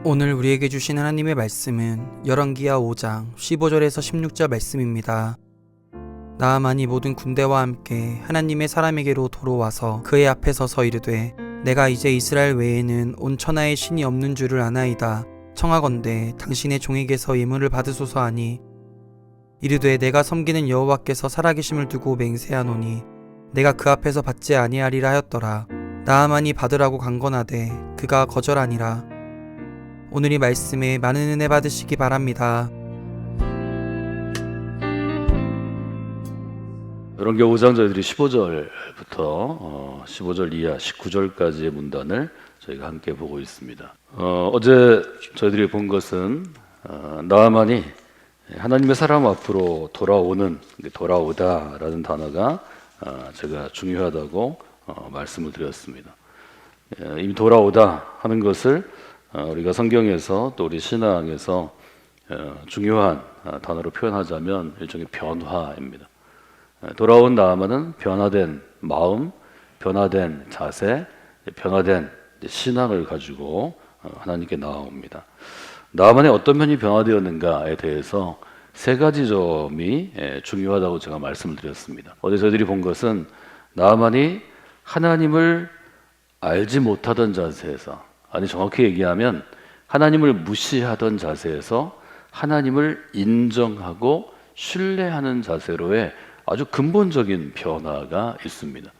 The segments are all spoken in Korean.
오늘 우리에게 주신 하나님의 말씀은 열왕기하 5장 15절에서 16절 말씀입니다. 나아만이 모든 군대와 함께 하나님의 사람에게로 도로와서 그의 앞에 서서 이르되 내가 이제 이스라엘 외에는 온 천하에 신이 없는 줄을 아나이다. 청하건대 당신의 종에게서 예물을 받으소서 하니 이르되 내가 섬기는 여호와께서 살아계심을 두고 맹세하노니 내가 그 앞에서 받지 아니하리라 하였더라. 나아만이 받으라고 강건하되 그가 거절하니라. 오늘 이 말씀에 많은 은혜 받으시기 바랍니다. 열왕기 5장 저희들이 15절부터 15절 이하 19절까지의 문단을 저희가 함께 보고 있습니다. 어제 저희들이 본 것은 나아만이 하나님의 사람 앞으로 돌아오다라는 단어가 제가 중요하다고 말씀을 드렸습니다. 이미 돌아오다 하는 것을 우리가 성경에서 또 우리 신앙에서 중요한 단어로 표현하자면 일종의 변화입니다. 돌아온 나아만은 변화된 마음, 변화된 자세, 변화된 신앙을 가지고 하나님께 나아옵니다. 나아만의 어떤 면이 변화되었는가에 대해서 세 가지 점이 중요하다고 제가 말씀을 드렸습니다. 어제 저희들이 본 것은 나아만이 하나님을 알지 못하던 자세에서, 아니 정확히 얘기하면 하나님을 무시하던 자세에서 하나님을 인정하고 신뢰하는 자세로의 아주 근본적인 변화가 있습니다.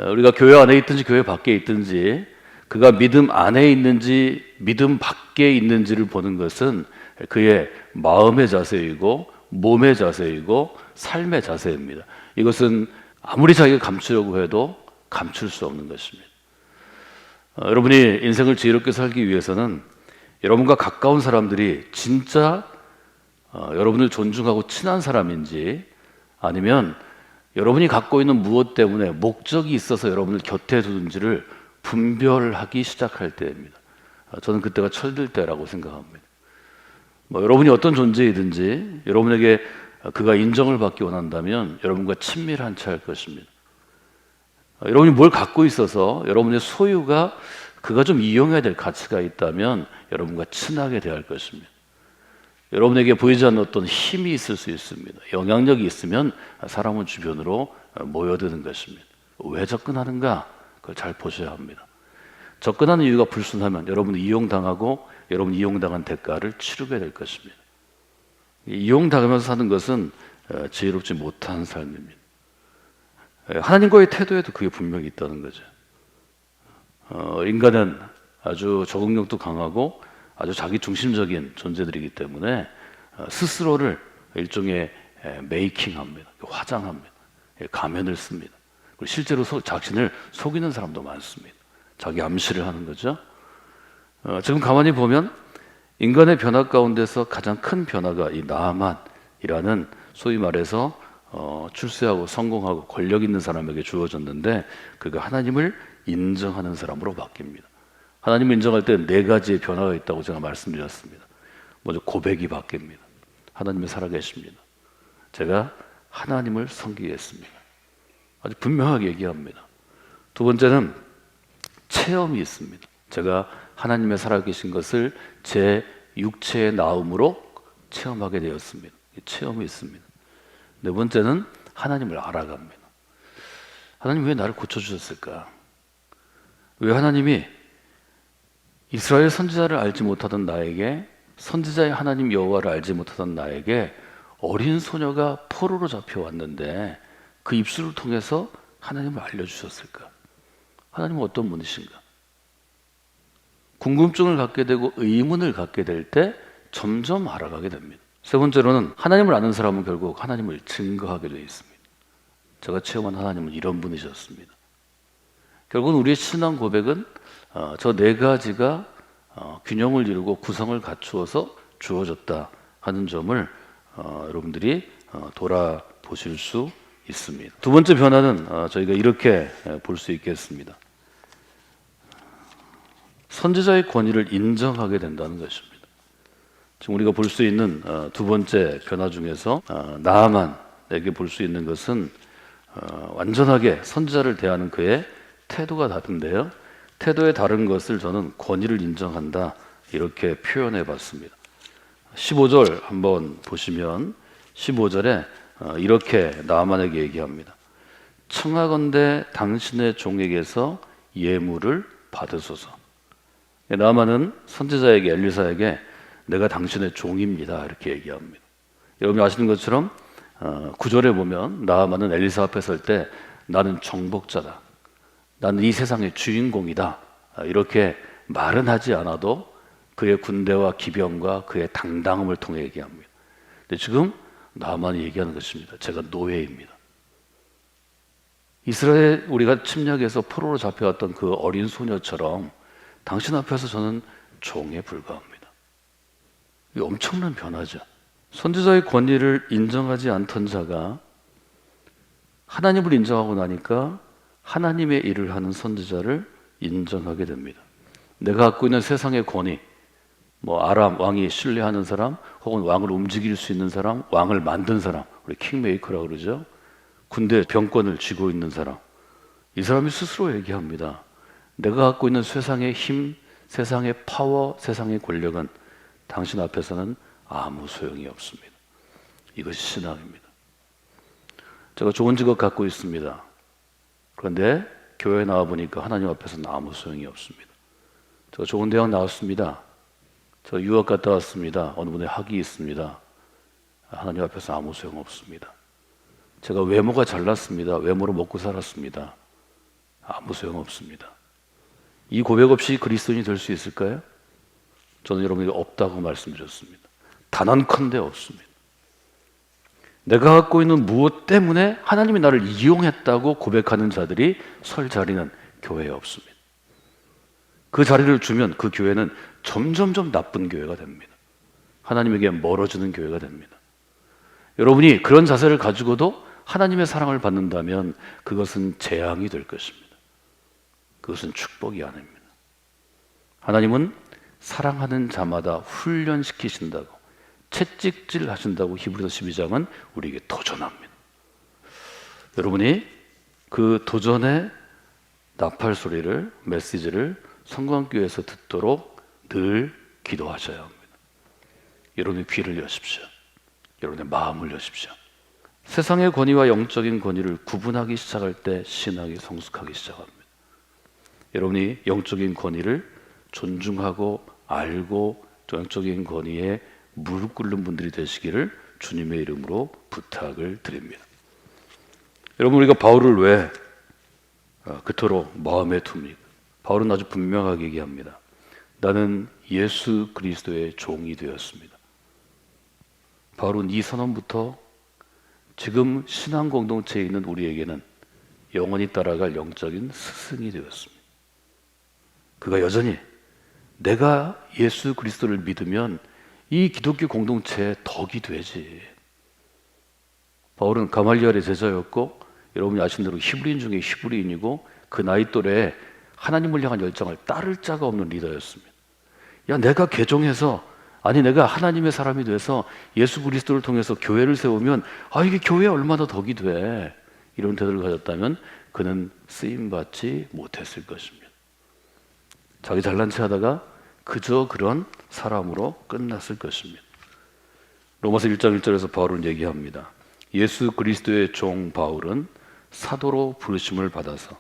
우리가 교회 안에 있든지 교회 밖에 있든지 그가 믿음 안에 있는지 믿음 밖에 있는지를 보는 것은 그의 마음의 자세이고 몸의 자세이고 삶의 자세입니다. 이것은 아무리 자기가 감추려고 해도 감출 수 없는 것입니다. 여러분이 인생을 지혜롭게 살기 위해서는 여러분과 가까운 사람들이 진짜 여러분을 존중하고 친한 사람인지, 아니면 여러분이 갖고 있는 무엇 때문에 목적이 있어서 여러분을 곁에 두는지를 분별하기 시작할 때입니다. 저는 그때가 철들 때라고 생각합니다. 여러분이 어떤 존재이든지 여러분에게 그가 인정을 받기 원한다면 여러분과 친밀한 채 할 것입니다. 여러분이 뭘 갖고 있어서 여러분의 소유가 그가 좀 이용해야 될 가치가 있다면 여러분과 친하게 대할 것입니다. 여러분에게 보이지 않는 어떤 힘이 있을 수 있습니다. 영향력이 있으면 사람은 주변으로 모여드는 것입니다. 왜 접근하는가? 그걸 잘 보셔야 합니다. 접근하는 이유가 불순하면 여러분은 이용당하고 여러분 이용당한 대가를 치르게 될 것입니다. 이용당하면서 사는 것은 지혜롭지 못한 삶입니다. 하나님과의 태도에도 그게 분명히 있다는 거죠. 인간은 아주 적응력도 강하고 아주 자기 중심적인 존재들이기 때문에 스스로를 일종의 메이킹합니다. 화장합니다. 가면을 씁니다. 그리고 실제로 자신을 속이는 사람도 많습니다. 자기 암시를 하는 거죠. 지금 가만히 보면 인간의 변화 가운데서 가장 큰 변화가 이 나아만이라는 소위 말해서 출세하고 성공하고 권력 있는 사람에게 주어졌는데, 그가 하나님을 인정하는 사람으로 바뀝니다. 하나님을 인정할 때 네 가지의 변화가 있다고 제가 말씀드렸습니다. 먼저 고백이 바뀝니다. 하나님이 살아계십니다. 제가 하나님을 섬기겠습니다. 아주 분명하게 얘기합니다. 두 번째는 체험이 있습니다. 제가 하나님의 살아계신 것을 제 육체의 나음으로 체험하게 되었습니다. 체험이 있습니다. 네 번째는 하나님을 알아갑니다. 하나님 왜 나를 고쳐주셨을까? 왜 하나님이 이스라엘 선지자를 알지 못하던 나에게, 선지자의 하나님 여호와를 알지 못하던 나에게 어린 소녀가 포로로 잡혀왔는데 그 입술을 통해서 하나님을 알려주셨을까? 하나님은 어떤 분이신가? 궁금증을 갖게 되고 의문을 갖게 될 때 점점 알아가게 됩니다. 세 번째로는 하나님을 아는 사람은 결국 하나님을 증거하게 되어 있습니다. 제가 체험한 하나님은 이런 분이셨습니다. 결국은 우리의 신앙 고백은 저 네 가지가 균형을 이루고 구성을 갖추어서 주어졌다 하는 점을 여러분들이 돌아보실 수 있습니다. 두 번째 변화는 저희가 이렇게 볼 수 있겠습니다. 선지자의 권위를 인정하게 된다는 것입니다. 지금 우리가 볼 수 있는 두 번째 변화 중에서 나아만에게 볼 수 있는 것은 완전하게 선지자를 대하는 그의 태도가 다른데요. 태도의 다른 것을 저는 권위를 인정한다 이렇게 표현해 봤습니다. 15절 한번 보시면 15절에 이렇게 나아만에게 얘기합니다. 청하건대 당신의 종에게서 예물을 받으소서. 나아만은 선지자에게 엘리사에게 내가 당신의 종입니다 이렇게 얘기합니다. 여러분이 아시는 것처럼 9절에 보면 나아만은 엘리사 앞에 설 때 나는 정복자다, 나는 이 세상의 주인공이다 이렇게 말은 하지 않아도 그의 군대와 기병과 그의 당당함을 통해 얘기합니다. 근데 지금 나아만이 얘기하는 것입니다. 제가 노예입니다. 이스라엘 우리가 침략해서 포로로 잡혀왔던 그 어린 소녀처럼 당신 앞에서 저는 종에 불과합니다. 이 엄청난 변화죠. 선지자의 권위를 인정하지 않던 자가 하나님을 인정하고 나니까 하나님의 일을 하는 선지자를 인정하게 됩니다. 내가 갖고 있는 세상의 권위, 아람 왕이 신뢰하는 사람, 혹은 왕을 움직일 수 있는 사람, 왕을 만든 사람, 우리 킹메이커라고 그러죠. 군대 병권을 쥐고 있는 사람, 이 사람이 스스로 얘기합니다. 내가 갖고 있는 세상의 힘, 세상의 파워, 세상의 권력은 당신 앞에서는 아무 소용이 없습니다. 이것이 신앙입니다. 제가 좋은 직업 갖고 있습니다. 그런데 교회에 나와보니까 하나님 앞에서는 아무 소용이 없습니다. 제가 좋은 대학 나왔습니다. 저 유학 갔다 왔습니다. 어느 분의 학위 있습니다. 하나님 앞에서 아무 소용 없습니다. 제가 외모가 잘났습니다. 외모로 먹고 살았습니다. 아무 소용 없습니다. 이 고백 없이 그리스도인이 될 수 있을까요? 저는 여러분에게 없다고 말씀드렸습니다. 단언컨대 없습니다. 내가 갖고 있는 무엇 때문에 하나님이 나를 이용했다고 고백하는 자들이 설 자리는 교회에 없습니다. 그 자리를 주면 그 교회는 점점점 나쁜 교회가 됩니다. 하나님에게 멀어지는 교회가 됩니다. 여러분이 그런 자세를 가지고도 하나님의 사랑을 받는다면 그것은 재앙이 될 것입니다. 그것은 축복이 아닙니다. 하나님은 사랑하는 자마다 훈련시키신다고, 채찍질 하신다고 히브리서 12장은 우리에게 도전합니다. 여러분이 그 도전의 나팔 소리를, 메시지를 성광교회에서 듣도록 늘 기도하셔야 합니다. 여러분의 귀를 여십시오. 여러분의 마음을 여십시오. 세상의 권위와 영적인 권위를 구분하기 시작할 때 신앙이 성숙하기 시작합니다. 여러분이 영적인 권위를 존중하고 알고 영적인 권위에 무릎 꿇는 분들이 되시기를 주님의 이름으로 부탁을 드립니다. 여러분, 우리가 바울을 왜 그토록 마음에 둡니까? 바울은 아주 분명하게 얘기합니다. 나는 예수 그리스도의 종이 되었습니다. 바울은 이 선언부터 지금 신앙 공동체에 있는 우리에게는 영원히 따라갈 영적인 스승이 되었습니다. 그가 여전히 내가 예수 그리스도를 믿으면 이 기독교 공동체의 덕이 되지. 바울은 가말리엘의 제자였고, 여러분이 아시는 대로 히브리인 중에 히브리인이고, 그 나이 또래에 하나님을 향한 열정을 따를 자가 없는 리더였습니다. 야, 내가 개종해서, 내가 하나님의 사람이 돼서 예수 그리스도를 통해서 교회를 세우면 이게 교회에 얼마나 덕이 돼. 이런 태도를 가졌다면 그는 쓰임받지 못했을 것입니다. 자기 잘난 체 하다가 그저 그런 사람으로 끝났을 것입니다. 로마서 1장 1절에서 바울은 얘기합니다. 예수 그리스도의 종 바울은 사도로 부르심을 받아서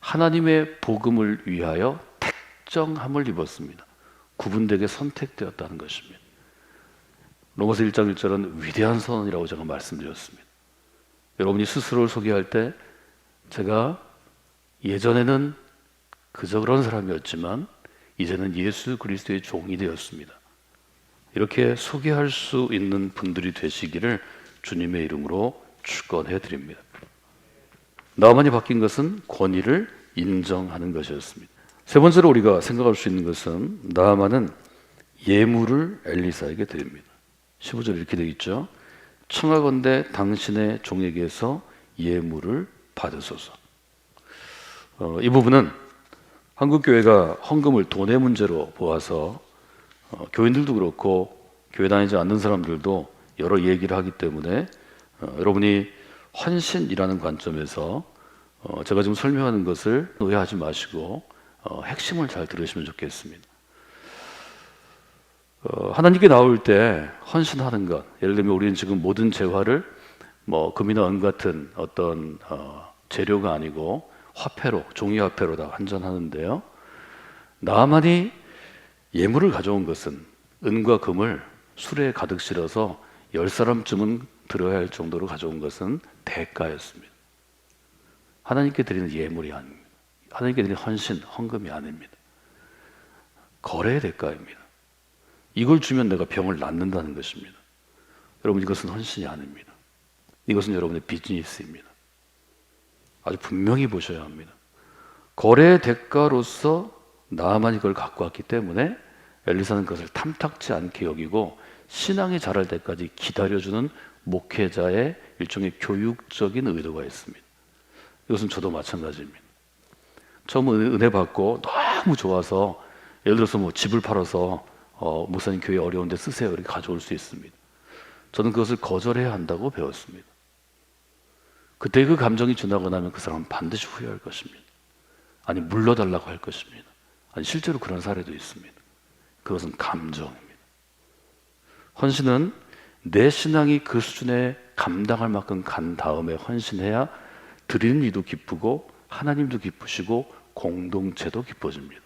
하나님의 복음을 위하여 택정함을 입었습니다. 구분되게 선택되었다는 것입니다. 로마서 1장 1절은 위대한 선언이라고 제가 말씀드렸습니다. 여러분이 스스로를 소개할 때 제가 예전에는 그저 그런 사람이었지만 이제는 예수 그리스도의 종이 되었습니다. 이렇게 소개할 수 있는 분들이 되시기를 주님의 이름으로 축원해 드립니다. 나만이 바뀐 것은 권위를 인정하는 것이었습니다. 세 번째로 우리가 생각할 수 있는 것은 나아만은 예물을 엘리사에게 드립니다. 15절 이렇게 되어 있죠. 청하건대 당신의 종에게서 예물을 받으소서. 이 부분은 한국교회가 헌금을 돈의 문제로 보아서 교인들도 그렇고 교회 다니지 않는 사람들도 여러 얘기를 하기 때문에 여러분이 헌신이라는 관점에서 제가 지금 설명하는 것을 오해하지 마시고 핵심을 잘 들으시면 좋겠습니다. 하나님께 나올 때 헌신하는 것, 예를 들면 우리는 지금 모든 재화를 뭐 금이나 은 같은 어떤 재료가 아니고 화폐로, 종이 화폐로 다 환전하는데요. 나아만이 예물을 가져온 것은 은과 금을 수레에 가득 실어서 10사람쯤은 들어야 할 정도로 가져온 것은 대가였습니다. 하나님께 드리는 예물이 아닙니다. 하나님께 드리는 헌신, 헌금이 아닙니다. 거래의 대가입니다. 이걸 주면 내가 병을 낫는다는 것입니다. 여러분, 이것은 헌신이 아닙니다. 이것은 여러분의 비즈니스입니다. 아주 분명히 보셔야 합니다. 거래의 대가로서 나아만이 그걸 갖고 왔기 때문에 엘리사는 그것을 탐탁지 않게 여기고 신앙이 자랄 때까지 기다려주는 목회자의 일종의 교육적인 의도가 있습니다. 이것은 저도 마찬가지입니다. 처음 은혜 받고 너무 좋아서 예를 들어서 뭐 집을 팔아서 목사님 교회 어려운데 쓰세요 이렇게 가져올 수 있습니다. 저는 그것을 거절해야 한다고 배웠습니다. 그때 그 감정이 지나고 나면 그 사람은 반드시 후회할 것입니다. 아니 물러달라고 할 것입니다. 아니 실제로 그런 사례도 있습니다. 그것은 감정입니다. 헌신은 내 신앙이 그 수준에 감당할 만큼 간 다음에 헌신해야 드리는 이도 기쁘고 하나님도 기쁘시고 공동체도 기뻐집니다.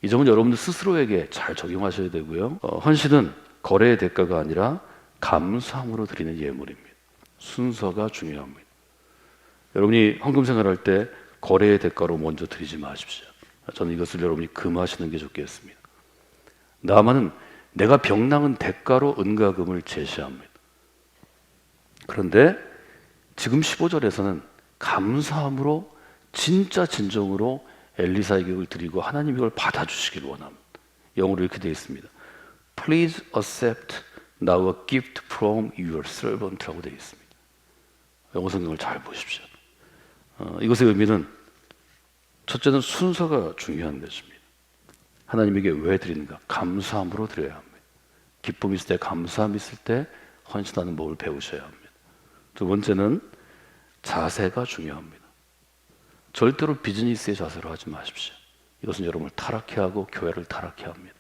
이 점은 여러분들 스스로에게 잘 적용하셔야 되고요. 헌신은 거래의 대가가 아니라 감사함으로 드리는 예물입니다. 순서가 중요합니다. 여러분이 헌금 생활할 때 거래의 대가로 먼저 드리지 마십시오. 저는 이것을 여러분이 금하시는 게 좋겠습니다. 나아만은 내가 병나은 대가로 은과 금을 제시합니다. 그런데 지금 15절에서는 감사함으로 진짜 진정으로 엘리사에게 이걸 드리고 하나님이 이걸 받아주시길 원합니다. 영어로 이렇게 되어 있습니다. Please accept now a gift from your servant라고 되어 있습니다. 영어 성경을 잘 보십시오. 이것의 의미는 첫째는 순서가 중요한 것입니다. 하나님에게 왜 드리는가? 감사함으로 드려야 합니다. 기쁨이 있을 때, 감사함이 있을 때 헌신하는 법을 배우셔야 합니다. 두 번째는 자세가 중요합니다. 절대로 비즈니스의 자세로 하지 마십시오. 이것은 여러분을 타락해 하고 교회를 타락해 합니다.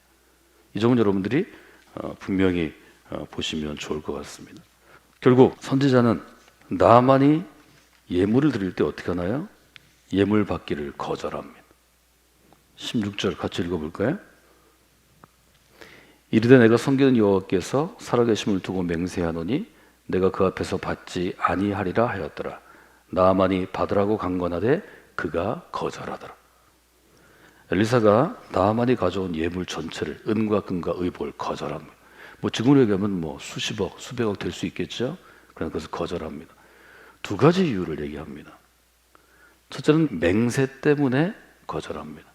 이 점은 여러분들이 분명히 보시면 좋을 것 같습니다. 결국 선지자는 나아만이 예물을 드릴 때 어떻게 하나요? 예물 받기를 거절합니다. 16절 같이 읽어볼까요? 이르되 내가 섬기는 여호와께서 살아계심을 두고 맹세하노니 내가 그 앞에서 받지 아니하리라 하였더라. 나아만이 받으라고 강권하되 그가 거절하더라. 엘리사가 나아만이 가져온 예물 전체를 은과 금과 의복을 거절합니다. 뭐 지금으로 얘기하면 뭐 수십억, 수백억 될 수 있겠죠. 그러나 그것을 거절합니다. 두 가지 이유를 얘기합니다. 첫째는 맹세 때문에 거절합니다.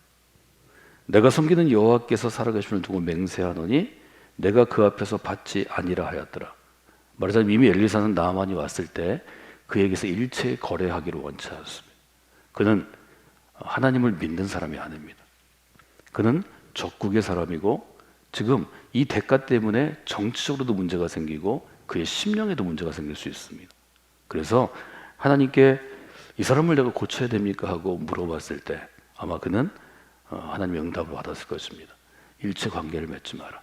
내가 섬기는 여호와께서 살아계심을 두고 맹세하노니 내가 그 앞에서 받지 아니라 하였더라. 말하자면 이미 엘리사는 나아만이 왔을 때 그에게서 일체 거래하기를 원치 않았습니다. 그는 하나님을 믿는 사람이 아닙니다. 그는 적국의 사람이고 지금 이 대가 때문에 정치적으로도 문제가 생기고 그의 심령에도 문제가 생길 수 있습니다. 그래서 하나님께 이 사람을 내가 고쳐야 됩니까? 하고 물어봤을 때 아마 그는 하나님의 응답을 받았을 것입니다. 일체 관계를 맺지 마라.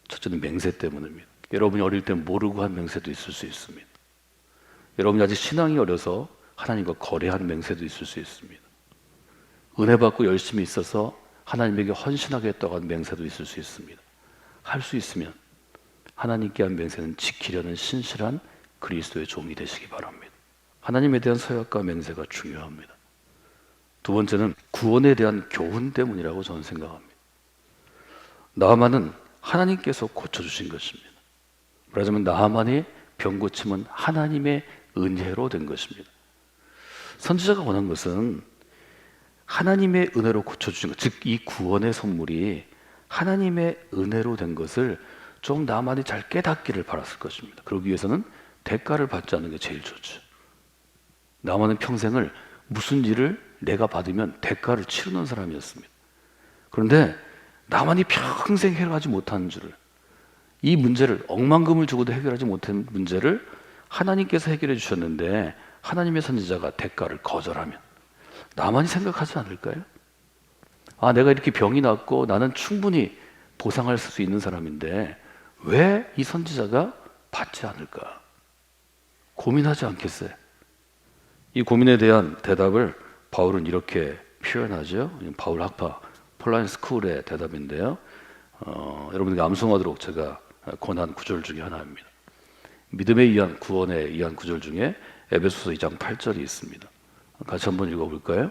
첫째는 맹세 때문입니다. 여러분이 어릴 때 모르고 한 맹세도 있을 수 있습니다. 여러분이 아직 신앙이 어려서 하나님과 거래한 맹세도 있을 수 있습니다. 은혜 받고 열심히 있어서 하나님에게 헌신하겠다고 한 맹세도 있을 수 있습니다. 할 수 있으면 하나님께 한 맹세는 지키려는 신실한 그리스도의 종이 되시기 바랍니다. 하나님에 대한 서약과 맹세가 중요합니다. 두 번째는 구원에 대한 교훈 때문이라고 저는 생각합니다. 나아만은 하나님께서 고쳐주신 것입니다. 말하자면 나아만의 병고침은 하나님의 은혜로 된 것입니다. 선지자가 원한 것은 하나님의 은혜로 고쳐주신 것, 즉 이 구원의 선물이 하나님의 은혜로 된 것을 좀 나만이 잘 깨닫기를 바랐을 것입니다. 그러기 위해서는 대가를 받지 않는 게 제일 좋죠. 나만은 평생을 무슨 일을 내가 받으면 대가를 치르는 사람이었습니다. 그런데 나만이 평생 해결하지 못하는 줄을, 이 문제를 억만금을 주고도 해결하지 못한 문제를 하나님께서 해결해 주셨는데 하나님의 선지자가 대가를 거절하면 나만이 생각하지 않을까요? 아, 내가 이렇게 병이 났고 나는 충분히 보상할 수 있는 사람인데 왜 이 선지자가 받지 않을까? 고민하지 않겠어요? 이 고민에 대한 대답을 바울은 이렇게 표현하죠. 바울 학파 폴라인 스쿨의 대답인데요. 여러분에게 암송하도록 제가 권한 구절 중에 하나입니다. 믿음에 의한 구원에 의한 구절 중에 에베소서 2장 8절이 있습니다. 같이 한번 읽어볼까요?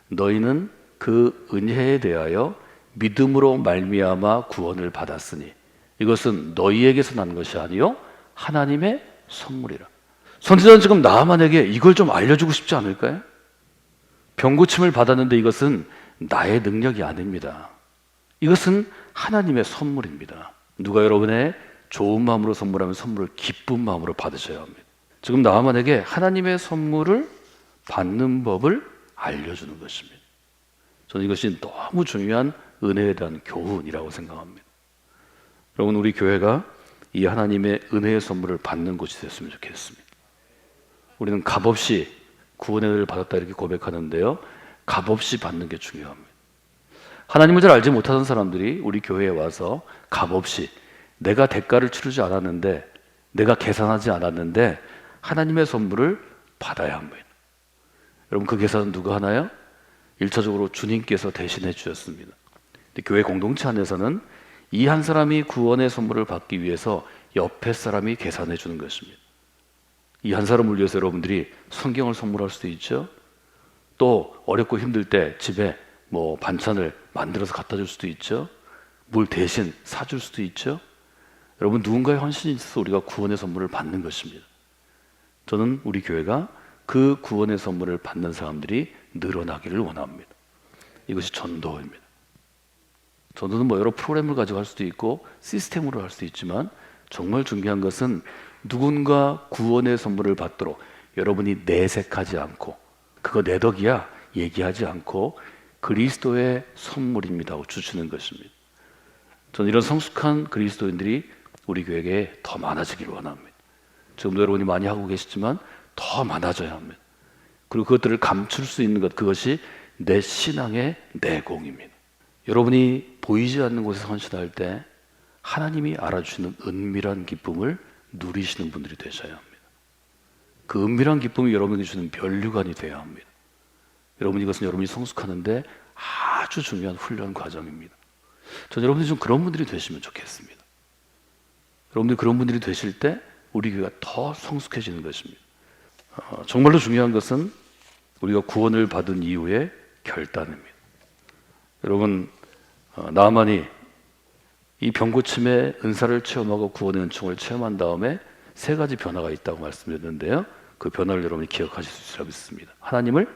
너희는 그 은혜에 대하여 믿음으로 말미암아 구원을 받았으니 이것은 너희에게서 난 것이 아니요 하나님의 선물이라. 선지자는 지금 나아만에게 이걸 좀 알려주고 싶지 않을까요? 병고침을 받았는데 이것은 나의 능력이 아닙니다. 이것은 하나님의 선물입니다. 누가 여러분의 좋은 마음으로 선물하면 선물을 기쁜 마음으로 받으셔야 합니다. 지금 나아만에게 하나님의 선물을 받는 법을 알려주는 것입니다. 저는 이것이 너무 중요한 은혜에 대한 교훈이라고 생각합니다. 여러분, 우리 교회가 이 하나님의 은혜의 선물을 받는 곳이 됐으면 좋겠습니다. 우리는 값없이 구원의 은혜를 받았다 이렇게 고백하는데요, 값없이 받는 게 중요합니다. 하나님을 잘 알지 못하는 사람들이 우리 교회에 와서 값없이 내가 대가를 치르지 않았는데, 내가 계산하지 않았는데 하나님의 선물을 받아야 합니다. 여러분, 그 계산은 누가 하나요? 1차적으로 주님께서 대신해 주셨습니다. 근데 교회 공동체 안에서는 이 한 사람이 구원의 선물을 받기 위해서 옆에 사람이 계산해 주는 것입니다. 이 한 사람을 위해서 여러분들이 성경을 선물할 수도 있죠. 또 어렵고 힘들 때 집에 뭐 반찬을 만들어서 갖다 줄 수도 있죠. 물 대신 사줄 수도 있죠. 여러분, 누군가의 헌신이 있어서 우리가 구원의 선물을 받는 것입니다. 저는 우리 교회가 그 구원의 선물을 받는 사람들이 늘어나기를 원합니다. 이것이 전도입니다. 전도는 뭐 여러 프로그램을 가지고 할 수도 있고 시스템으로 할 수도 있지만, 정말 중요한 것은 누군가 구원의 선물을 받도록 여러분이 내색하지 않고, 그거 내 덕이야 얘기하지 않고 그리스도의 선물입니다 하고 주시는 것입니다. 저는 이런 성숙한 그리스도인들이 우리 교회에 더 많아지기를 원합니다. 지금도 여러분이 많이 하고 계시지만 더 많아져야 합니다. 그리고 그것들을 감출 수 있는 것, 그것이 내 신앙의 내공입니다. 여러분이 보이지 않는 곳에서 헌신할 때 하나님이 알아주시는 은밀한 기쁨을 누리시는 분들이 되셔야 합니다. 그 은밀한 기쁨이 여러분에게 주는 면류관이 되어야 합니다. 여러분, 이것은 여러분이 성숙하는데 아주 중요한 훈련 과정입니다. 저는 여러분들이 좀 그런 분들이 되시면 좋겠습니다. 여러분들이 그런 분들이 되실 때 우리 교회가 더 성숙해지는 것입니다. 정말로 중요한 것은 우리가 구원을 받은 이후의 결단입니다. 여러분, 나아만이 이 병고침의 은사를 체험하고 구원의 은총을 체험한 다음에 세 가지 변화가 있다고 말씀드렸는데요, 그 변화를 여러분이 기억하실 수 있으리라 믿습니다. 하나님을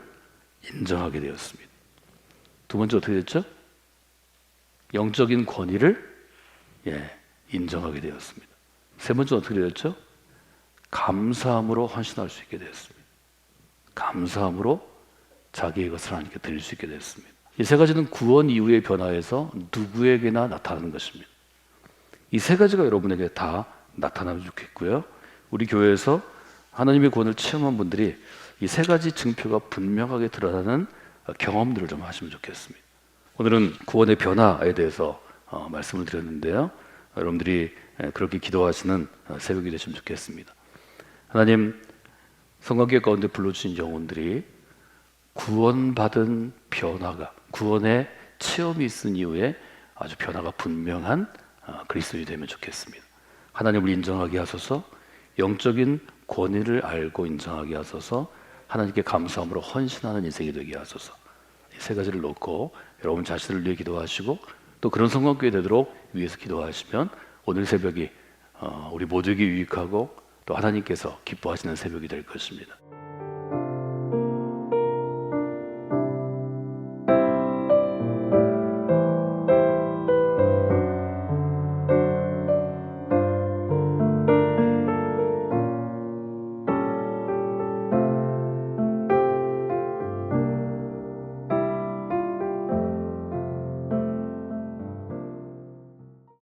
인정하게 되었습니다. 두 번째 어떻게 됐죠? 영적인 권위를 인정하게 되었습니다. 세 번째 어떻게 되었죠? 감사함으로 헌신할 수 있게 되었습니다. 감사함으로 자기의 것을 하나님께 드릴 수 있게 되었습니다. 이 세 가지는 구원 이후의 변화에서 누구에게나 나타나는 것입니다. 이 세 가지가 여러분에게 다 나타나면 좋겠고요, 우리 교회에서 하나님의 구원을 체험한 분들이 이 세 가지 증표가 분명하게 드러나는 경험들을 좀 하시면 좋겠습니다. 오늘은 구원의 변화에 대해서 말씀을 드렸는데요, 여러분들이 그렇게 기도하시는 새벽이 되시면 좋겠습니다. 하나님, 성관계 가운데 불러주신 영혼들이 구원받은 변화가, 구원의 체험이 있은 이후에 아주 변화가 분명한 그리스도인이 되면 좋겠습니다. 하나님을 인정하게 하소서, 영적인 권위를 알고 인정하게 하소서, 하나님께 감사함으로 헌신하는 인생이 되게 하소서. 이 세 가지를 놓고 여러분 자신을 위해 기도하시고, 또 그런 성관교회 되도록 위해서 기도하시면 오늘 새벽이 우리 모두에게 유익하고 또 하나님께서 기뻐하시는 새벽이 될 것입니다.